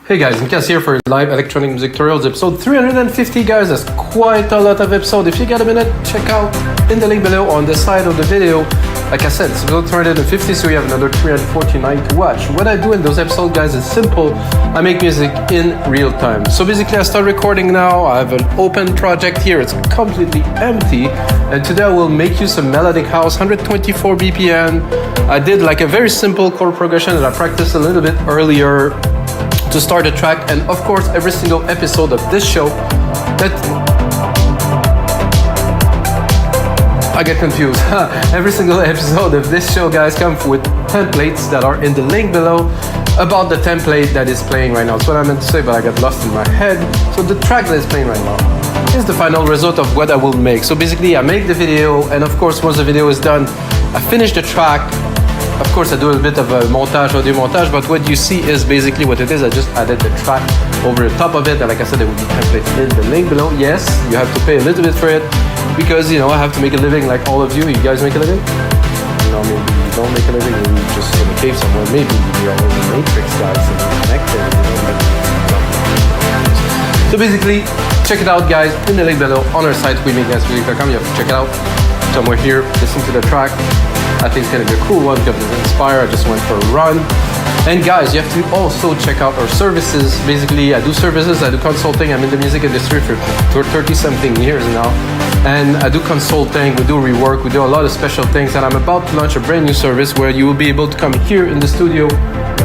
Hey guys, Nikas here for live electronic music tutorials episode 350 guys. That's quite a lot of episode. If you got a minute, check out in the link below on the side of the video. Like I said, it's episode 350, so we have another 349 to watch. What I do in those episodes guys is simple. I make music in real time. So basically I start recording now. I have an open project here. It's completely empty. And today I will make you some MelodicHouse 124 BPM. I did like a very simple chord progression that I practiced a little bit earlier to start a track, and of course every single episode of this show I get confused. Every single episode of this show guys come with templates that are in the link below about the template that is playing right now. That's what I meant to say, but I got lost in my head. So the track that is playing right now is the final result of what I will make. So basically I make the video, and of course once the video is done I finish the track. Of course, I do a bit of a montage, audio montage, but what you see is basically what it is. I just added the track over the top of it, and like I said, there will be templates in the link below. Yes, you have to pay a little bit for it, because, you know, I have to make a living like all of you. You guys make a living? You know, maybe you don't make a living, and you're just in a cave somewhere. Maybe you're all in the Matrix, guys, and you're connected. So basically, check it out, guys, in the link below on our site, WeMakeDanceMusic.com. You have to check it out somewhere here, listen to the track. I think it's gonna be a cool one because it's inspired. I just went for a run. And guys, you have to also check out our services. Basically, I do services, I do consulting. I'm in the music industry for 30 something years now. And I do consulting, we do rework, we do a lot of special things. And I'm about to launch a brand new service where you will be able to come here in the studio.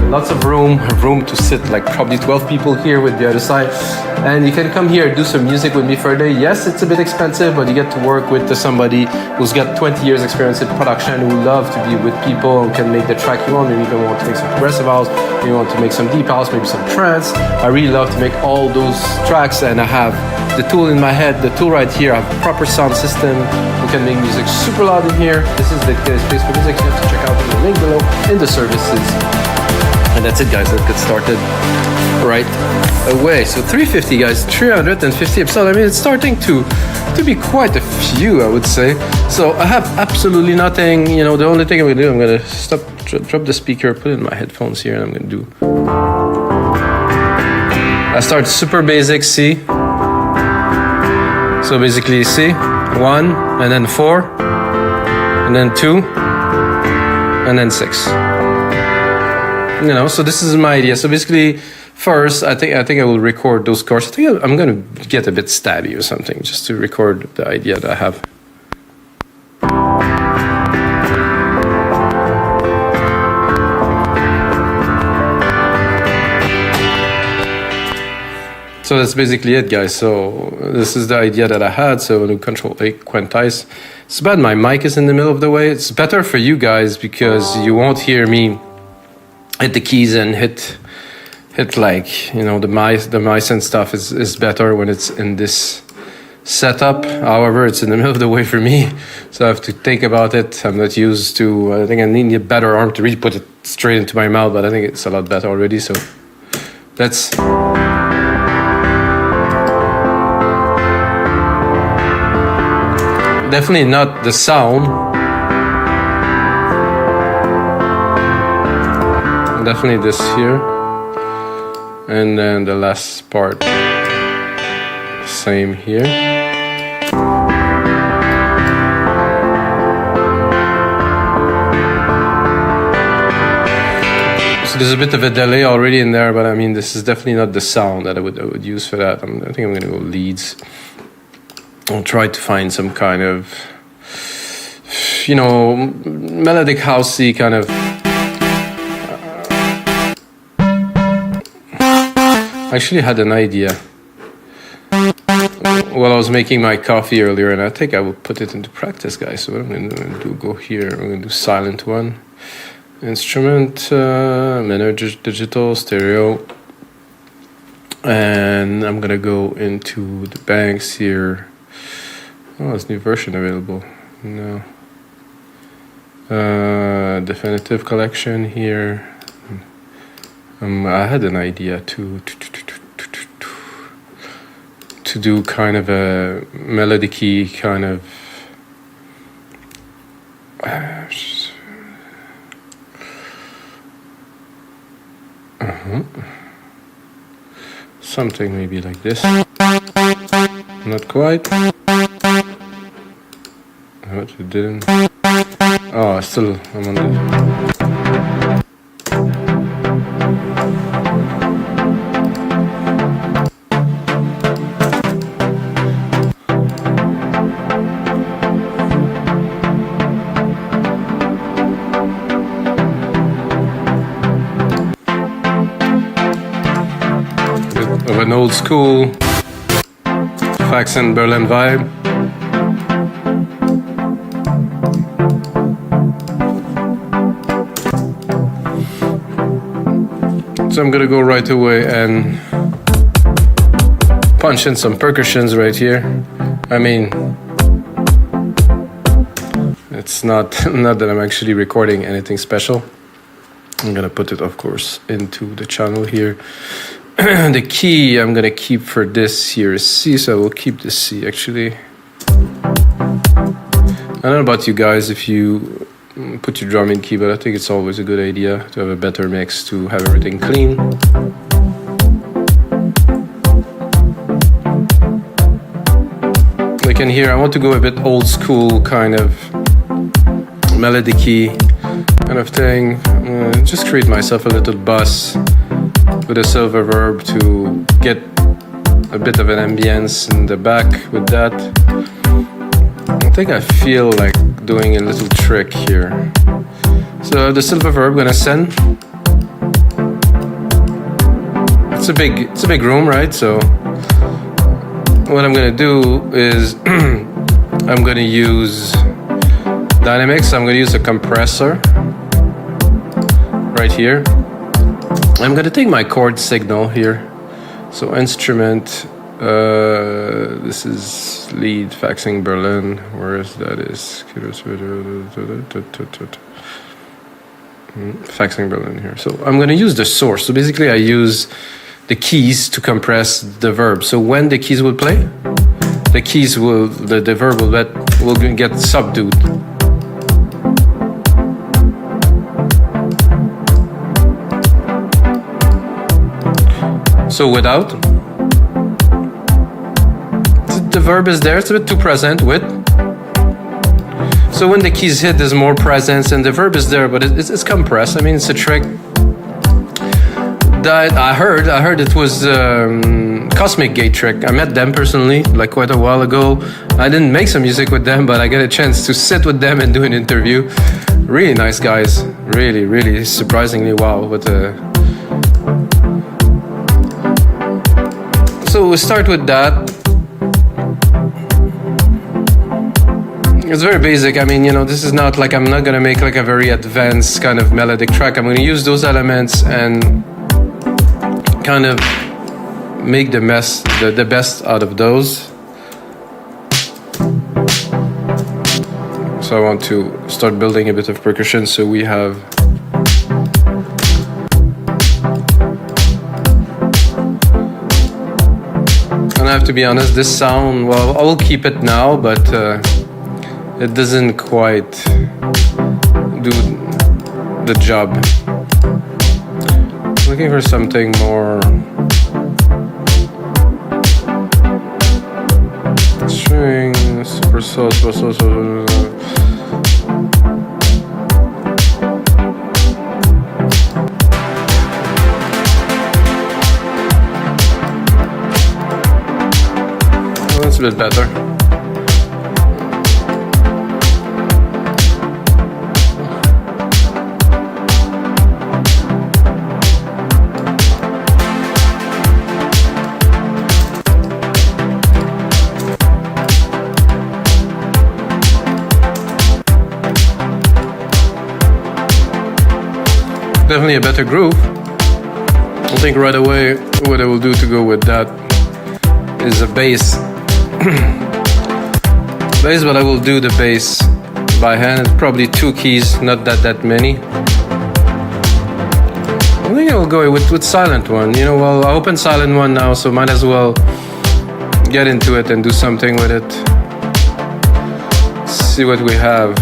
Lots of room to sit, like probably 12 people here with the other side. And you can come here, do some music with me for a day. Yes, it's a bit expensive, but you get to work with somebody who's got 20 years experience in production, who love to be with people and can make the track you want. Maybe you want to make some progressive house, maybe you want to make some deep house, maybe some trance. I really love to make all those tracks, and I have the tool in my head, the tool right here. I have a proper sound system. We can make music super loud in here. This is the space for music. You have to check out the link below in the services. And that's it guys, let's get started right away. So 350 guys, 350 episodes. I mean, it's starting to be quite a few, I would say. So I have absolutely nothing, you know. The only thing I'm gonna do, I'm gonna drop the speaker, put it in my headphones here, and I'm gonna do, I start super basic C. So basically C, 1, and then 4, and then 2, and then 6. You know, so this is my idea. So basically, first, I think I will record those chords. I think I'm gonna get a bit stabby or something, just to record the idea that I have. So that's basically it, guys. So this is the idea that I had. So I'm gonna Control A, quantize. It's bad my mic is in the middle of the way. It's better for you guys because you won't hear me hit the keys and hit like, you know, the mice and stuff is better when it's in this setup. However, it's in the middle of the way for me, so I have to think about it. I'm not used to, I think I need a better arm to really put it straight into my mouth, but I think it's a lot better already. So that's definitely not the sound. Definitely this here, and then the last part, same here. So there's a bit of a delay already in there, but I mean, this is definitely not the sound that I would use for that. I think I'm gonna go leads. I'll try to find some kind of, you know, melodic housey kind of. I actually had an idea while I was making my coffee earlier, and I think I will put it into practice, guys. So what I'm going to do, go here, I'm going to do silent one, instrument, digital, stereo, and I'm going to go into the banks here. Oh, there's a new version available. No. Definitive collection here. I had an idea to do kind of a melodic-y kind of something maybe like this. Not quite. What, it didn't. Oh, still, I'm on the. Of an old school Fax and Berlin vibe. So I'm gonna go right away and punch in some percussions right here. I mean, it's not that I'm actually recording anything special. I'm gonna put it, of course, into the channel here. The key I'm gonna keep for this here is C, so I will keep the C actually. I don't know about you guys if you put your drum in key, but I think it's always a good idea to have a better mix, to have everything clean. Like in here, I want to go a bit old school kind of melody key kind of thing. Just create myself a little bus with a silver verb to get a bit of an ambience in the back with that. I think I feel like doing a little trick here. So the silver verb gonna send. It's a big room, right? So what I'm gonna do is I'm gonna use dynamics. I'm gonna use a compressor right here. I'm gonna take my chord signal here. So instrument, this is lead faxing Berlin. Where is that? Is faxing Berlin here. So I'm gonna use the source. So basically I use the keys to compress the verb. So when the keys will play, the keys will, the verb will get subdued. So without, the verb is there, it's a bit too present with. So when the keys hit, there's more presence and the verb is there, but it's compressed. I mean, it's a trick that I heard it was Cosmic Gate trick. I met them personally, like quite a while ago. I didn't make some music with them, but I got a chance to sit with them and do an interview. Really nice guys, really, really surprisingly wow. But so we'll start with that. It's very basic. I mean, you know, this is not like, I'm not gonna make like a very advanced kind of melodic track. I'm gonna use those elements and kind of make the best out of those. So I want to start building a bit of percussion. So we have and I have to be honest, this sound, well, I will keep it now, but it doesn't quite do the job. Looking for something more string, super sauce. Well, that's a bit better. Definitely a better groove. I think right away what I will do to go with that is a bass. But I will do the bass by hand. It's probably 2 keys, not that many. I think I will go with silent one. You know, well, I open silent one now, so might as well get into it and do something with it. See what we have.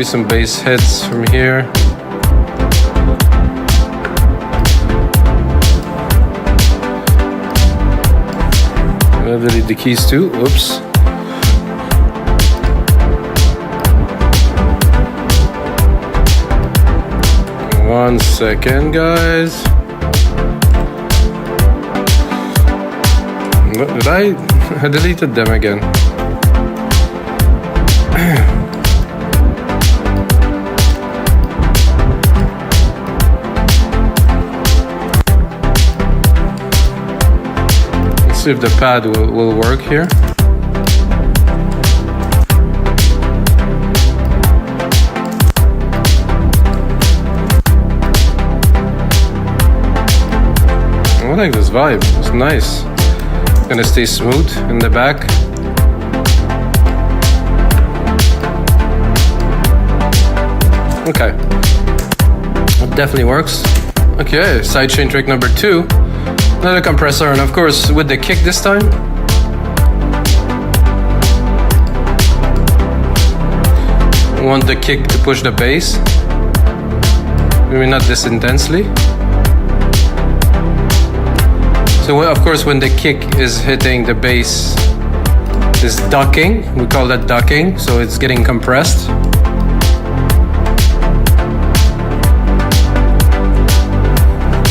some bass hits from here. I'll delete the keys too. Oops. One second, guys. What did I deleted them again. Let's see if the pad will work here. I like this vibe, it's nice. Gonna stay smooth in the back. Okay, it definitely works. Okay, sidechain trick number 2. Another compressor, and of course with the kick this time. I want the kick to push the bass. Maybe not this intensely. So of course when the kick is hitting the bass, is ducking. We call that ducking, so it's getting compressed.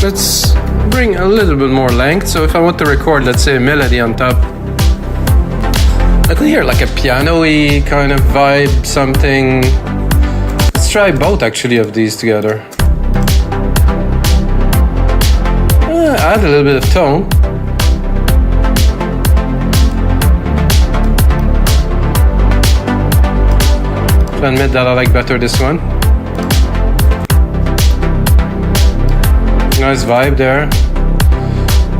Let's bring a little bit more length. So if I want to record, let's say, a melody on top, I can hear like a piano-y kind of vibe, something. Let's try both actually of these together. Add a little bit of tone. I admit that I like better this one. Nice vibe there.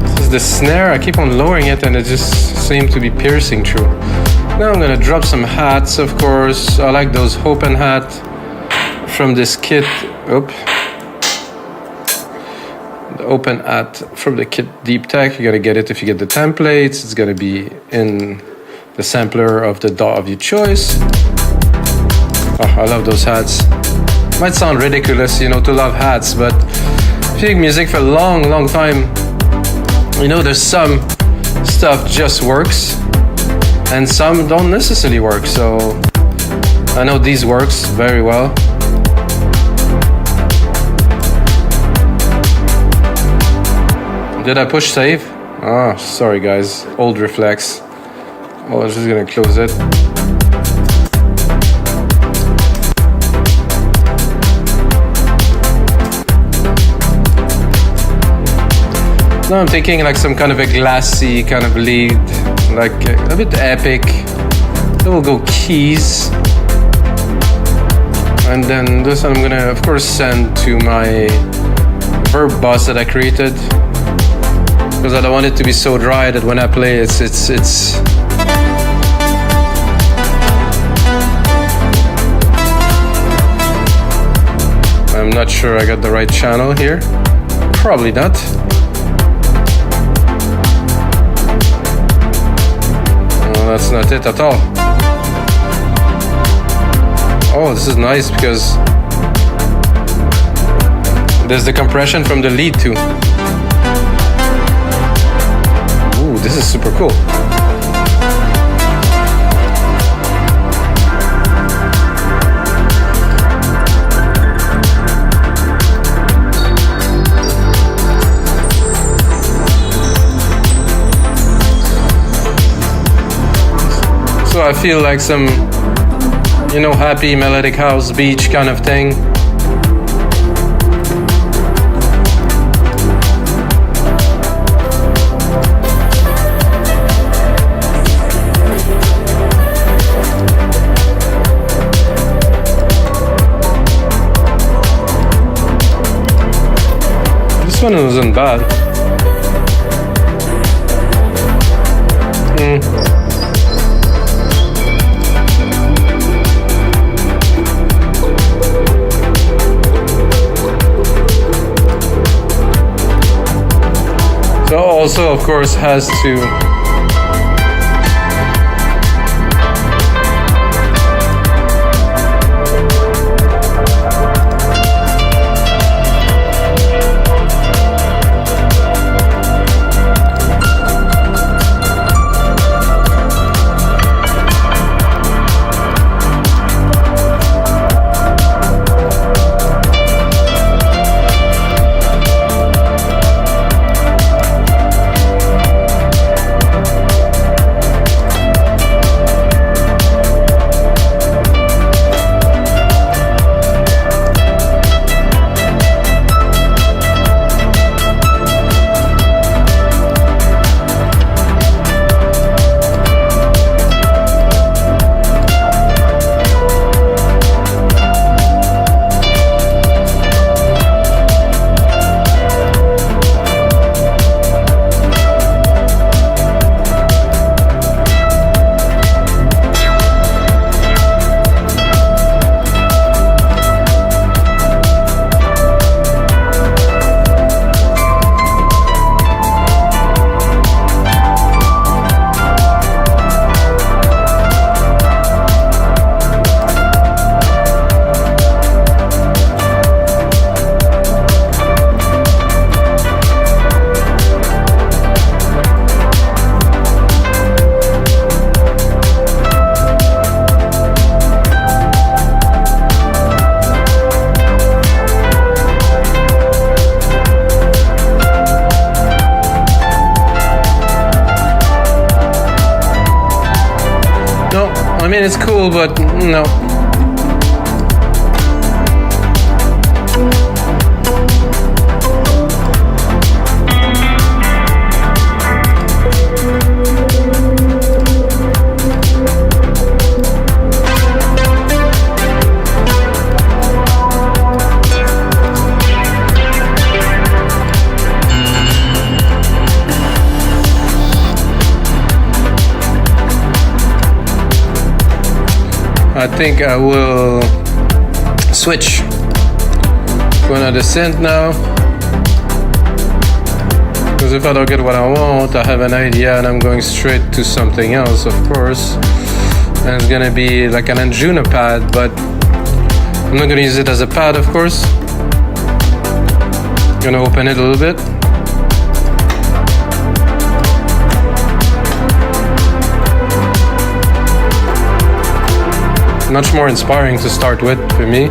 This is the snare. I keep on lowering it and it just seems to be piercing through. Now I'm gonna drop some hats, of course. I like those open hat from this kit. Oop. The open hat from the kit Deep Tech. You gotta get it if you get the templates. It's gonna be in the sampler of the DAW of your choice. Oh, I love those hats. Might sound ridiculous, you know, to love hats, but if you make music for a long time, you know, there's some stuff just works and some don't necessarily work. So I know these works very well. Did I push save? Oh, sorry guys, old reflex. Oh, I'm just gonna close it. Now I'm thinking like some kind of a glassy kind of lead, like a bit epic. Then we'll go keys. And then this one I'm gonna, of course, send to my Reverb bus that I created. Because I don't want it to be so dry that when I play it's I'm not sure I got the right channel here. Probably not. That's not it at all. Oh, this is nice because there's the compression from the lead too. Ooh, this is super cool. So I feel like some, you know, happy melodic house beach kind of thing. This one wasn't bad. So also, of course, has to I mean, it's cool, but no. I think I will switch to another synth now, because if I don't get what I want, I have an idea and I'm going straight to something else, of course, and it's gonna be like an Anjuna pad, but I'm not gonna use it as a pad, of course. I'm gonna open it a little bit. Much more inspiring to start with for me.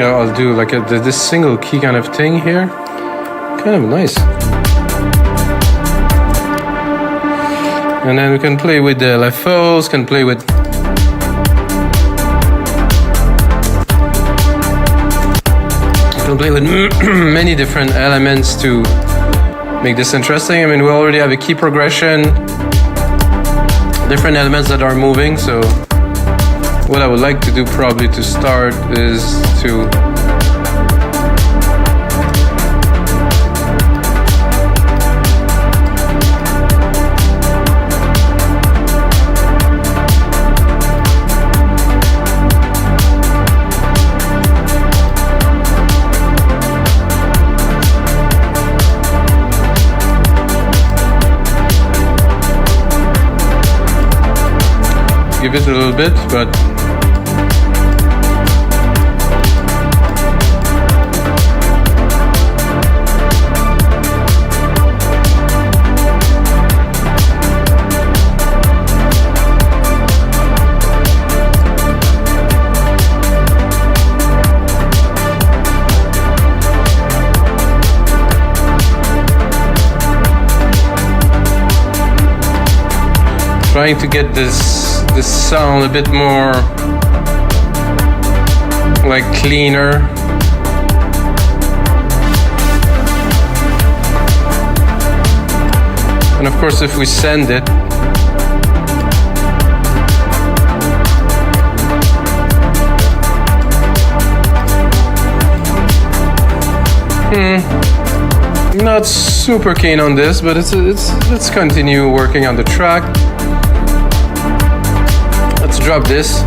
I'll do like this single key kind of thing here. Kind of nice. And then we can play with the LFOs, can play with many different elements to make this interesting. I mean, we already have a key progression, different elements that are moving, so what I would like to do probably to start is to give it a little bit, but trying to get this sound a bit more like cleaner. And of course, if we send it, not super keen on this, but let's continue working on the track. Let's drop this.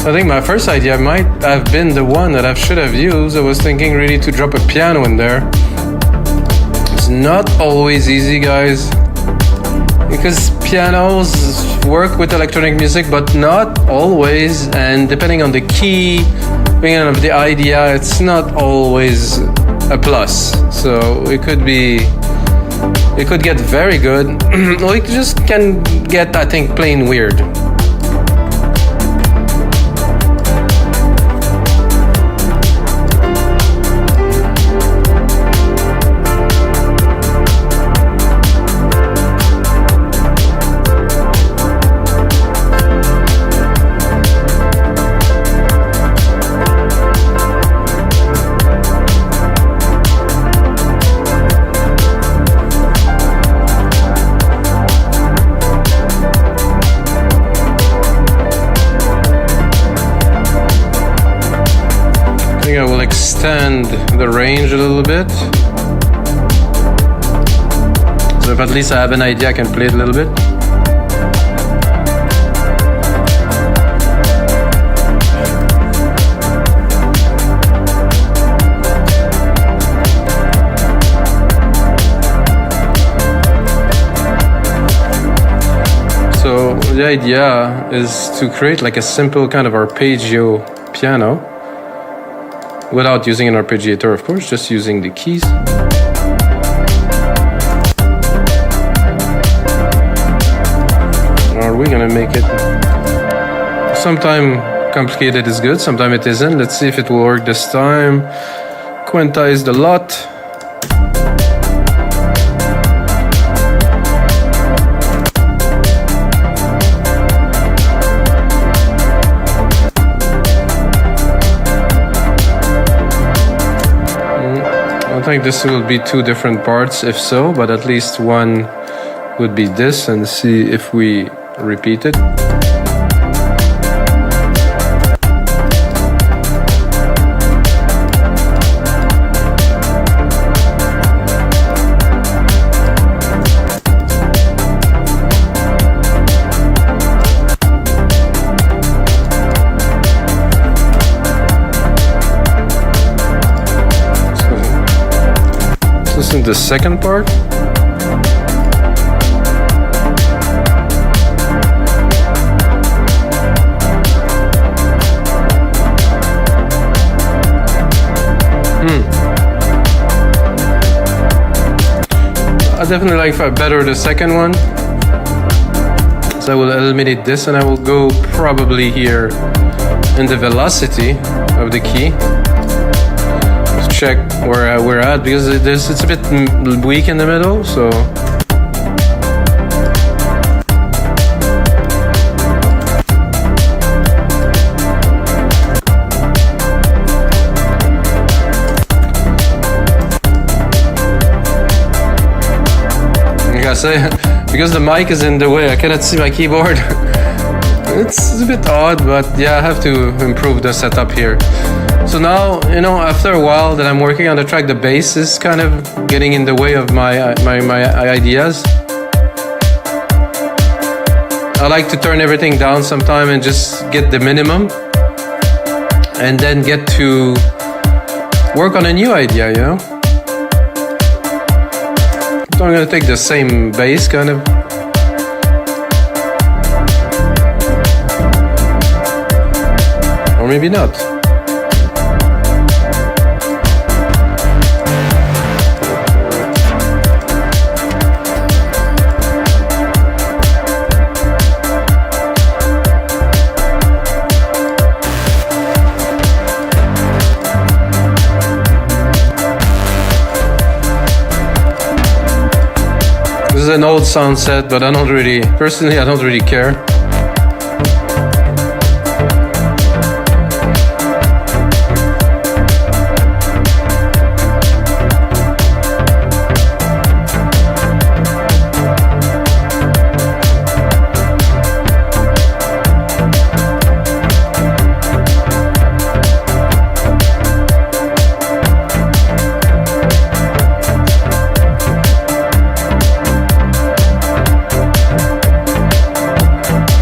I think my first idea might have been the one that I should have used. I was thinking really to drop a piano in there. It's not always easy, guys, because pianos work with electronic music, but not always, and depending on the key, depending on the idea, it's not always a plus. So it could get very good, or it just can get, I think, plain weird. extend the range a little bit. So if at least I have an idea, I can play it a little bit. So the idea is to create like a simple kind of arpeggio piano without using an arpeggiator, of course, just using the keys. Are we gonna make it? Sometime complicated is good, sometime it isn't. Let's see if it will work this time. Quantize the lot. I think this will be two different parts, if so, but at least one would be this, and see if we repeat it. This is the second part. I definitely like better the second one. So I will eliminate this and I will go probably here in the velocity of the key. Check where we're at, because it's a bit weak in the middle, so like I say, because the mic is in the way, I cannot see my keyboard. It's a bit odd, but yeah, I have to improve the setup here. So now, you know, after a while that I'm working on the track, the bass is kind of getting in the way of my ideas. I like to turn everything down sometime and just get the minimum, and then get to work on a new idea, you know? So I'm gonna take the same bass kind of. Or maybe not. This is an old sound set, but personally I don't really care.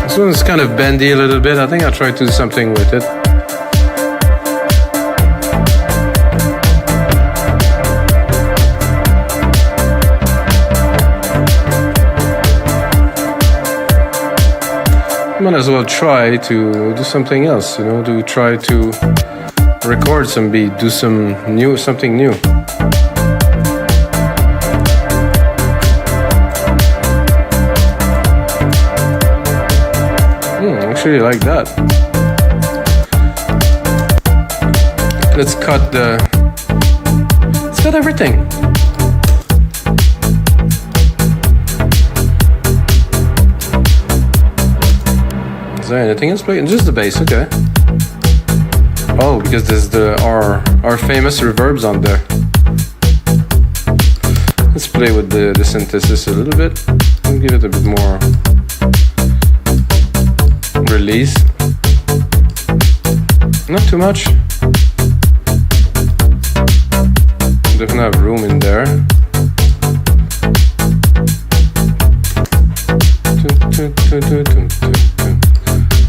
This one's kind of bendy a little bit. I think I'll try to do something with it. Might as well try to do something else, you know, to try to record some beat, do something new. Actually like that. Let's cut everything. Is there anything else playing? Just the bass, okay. Oh, because there's our famous reverbs on there. Let's play with the synthesis a little bit. I'll give it a bit more release. Not too much. Definitely have room in there.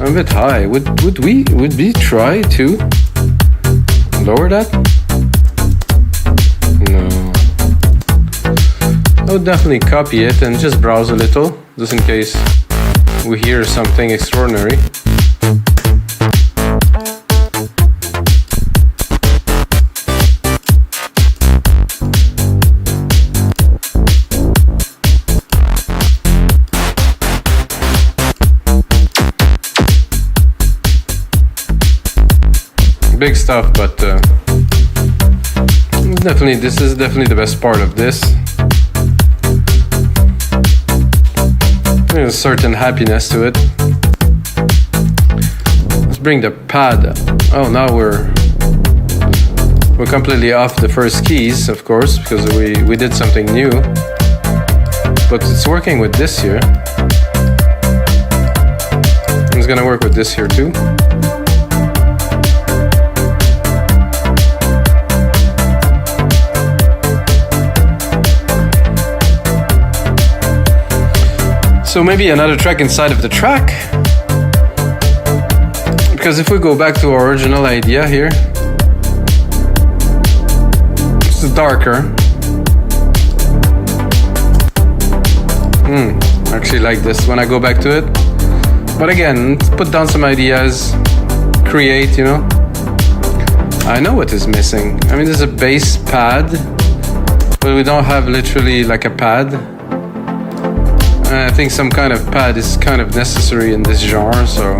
I'm a bit high. Would we try to lower that? No. I would definitely copy it and just browse a little, just in case we hear something extraordinary. Big stuff, but this is definitely the best part of this. There's a certain happiness to it. Let's bring the pad. Oh, now we're completely off the first keys, of course, because we did something new. But it's working with this here. It's gonna work with this here too. So maybe another track inside of the track. Because if we go back to our original idea here, it's darker. I actually like this when I go back to it. But again, put down some ideas, create, you know. I know what is missing. I mean, there's a bass pad, but we don't have literally like a pad. I think some kind of pad is kind of necessary in this genre, so.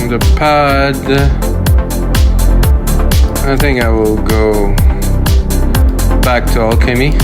The pad. I think I will go back to Alchemy.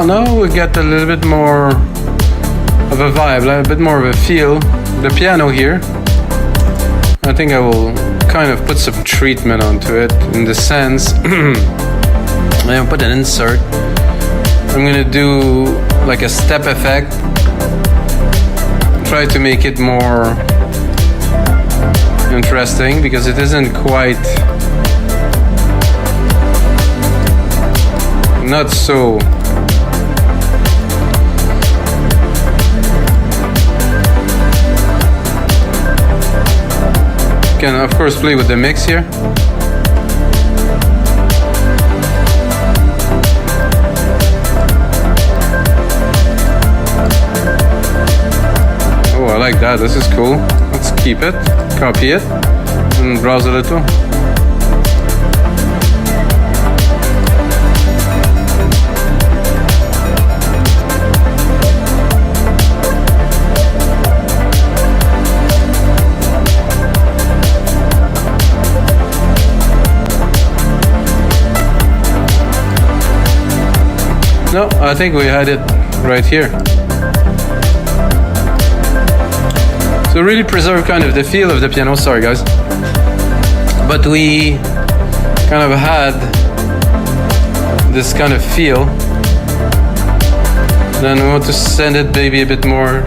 Now we get a little bit more of a vibe, a bit more of a feel. The piano here, I think I will kind of put some treatment onto it in the sense, I'm gonna put an insert. I'm gonna do like a step effect, try to make it more interesting because it isn't quite, not so. Can of course play with the mix here. Oh, I like that. This is cool. Let's keep it, copy it, and browse a little. No, I think we had it right here. to really preserve kind of the feel of the piano. Sorry guys, but we kind of had this kind of feel. Then we want to send it maybe a bit more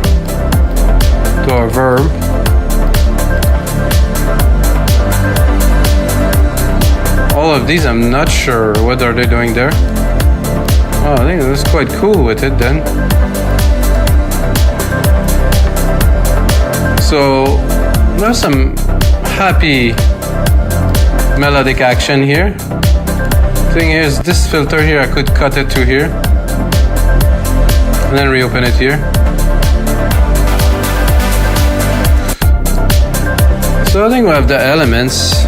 to our verb. All of these, I'm not sure what are they doing there. Oh, I think that's quite cool with it then. So there's some happy melodic action here. Thing is, this filter here, I could cut it to here and then reopen it here. So I think we have the elements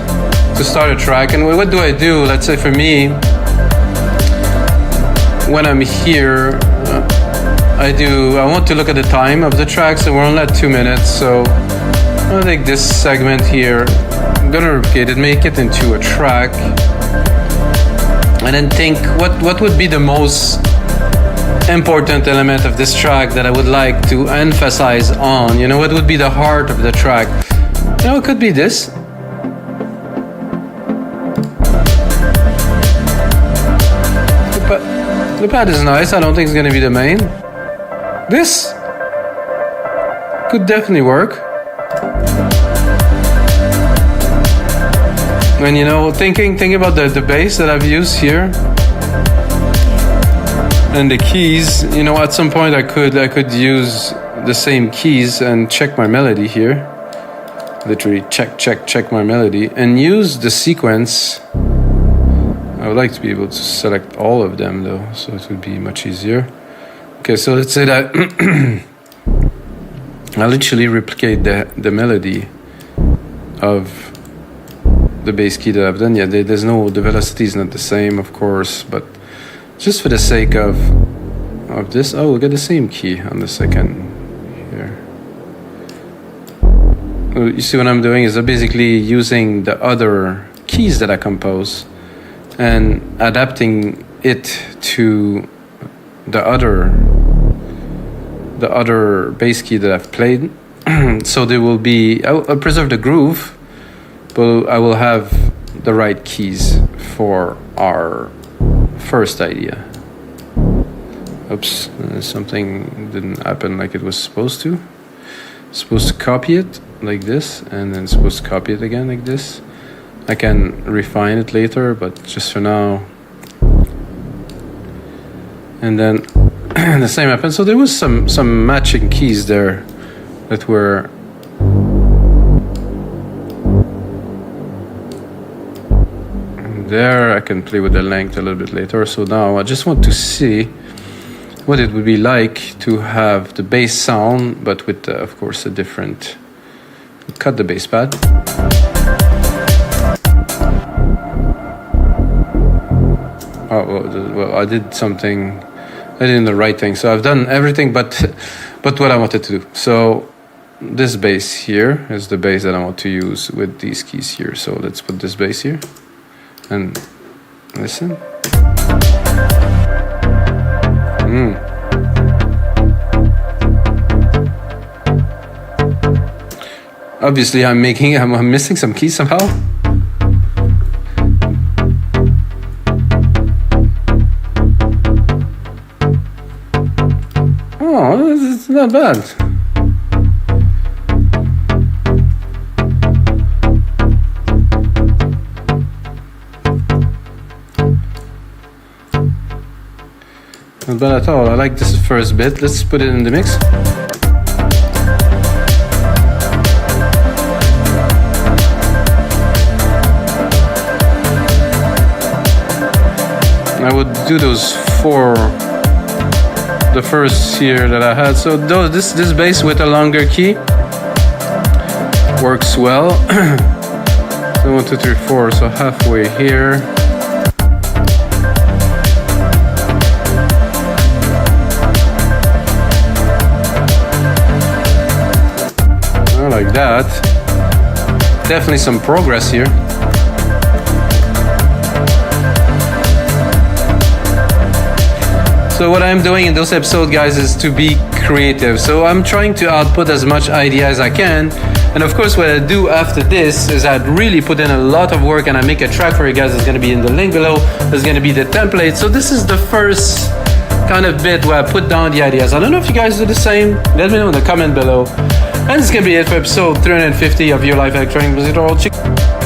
to start a track. And what do I do? Let's say for me, when I'm here, I want to look at the time of the track, so we're only at 2 minutes. So I'll take this segment here, I'm gonna replicate it, make it into a track, and then think what would be the most important element of this track that I would like to emphasize on. You know, what would be the heart of the track? You know, it could be this. The pad is nice. I don't think it's going to be the main. This could definitely work. And you know, thinking about the bass that I've used here and the keys, you know, at some point I could use the same keys and check my melody here. Literally check my melody and use the sequence. I would like to be able to select all of them though, so it would be much easier. Okay, so let's say that I'll literally replicate the melody of the bass key that I've done. Yeah, the velocity is not the same, of course, but just for the sake of this, oh, we got the same key on the second here. You see what I'm doing is I'm basically using the other keys that I compose and adapting it to the other bass key that I've played. So there will be, I'll preserve the groove, but I will have the right keys for our first idea. Oops, something didn't happen like it was supposed to. Supposed to copy it like this, and then supposed to copy it again like this. I can refine it later, but just for now. And then the same happened. So there was some matching keys there that were there. I can play with the length a little bit later. So now I just want to see what it would be like to have the bass sound, but with of course a different. Cut the bass pad. Oh well, I did something. I did the right thing. So I've done everything, but what I wanted to do. So this bass here is the bass that I want to use with these keys here. So let's put this bass here and listen. Obviously, I'm missing some keys somehow. Oh, it's not bad. Not bad at all. I like this first bit. Let's put it in the mix. I would do those four, the first here that I had. So this bass with a longer key works well. So 1, 2, 3, 4. So halfway here. Like that. Definitely some progress here. So what I'm doing in those episodes, guys, is to be creative. So I'm trying to output as much idea as I can. And of course, what I do after this is I'd really put in a lot of work and I make a track for you guys. It's gonna be in the link below. There's gonna be the template. So this is the first kind of bit where I put down the ideas. I don't know if you guys do the same. Let me know in the comment below. And this is gonna be it for episode 350 of your live electronic music tutorial.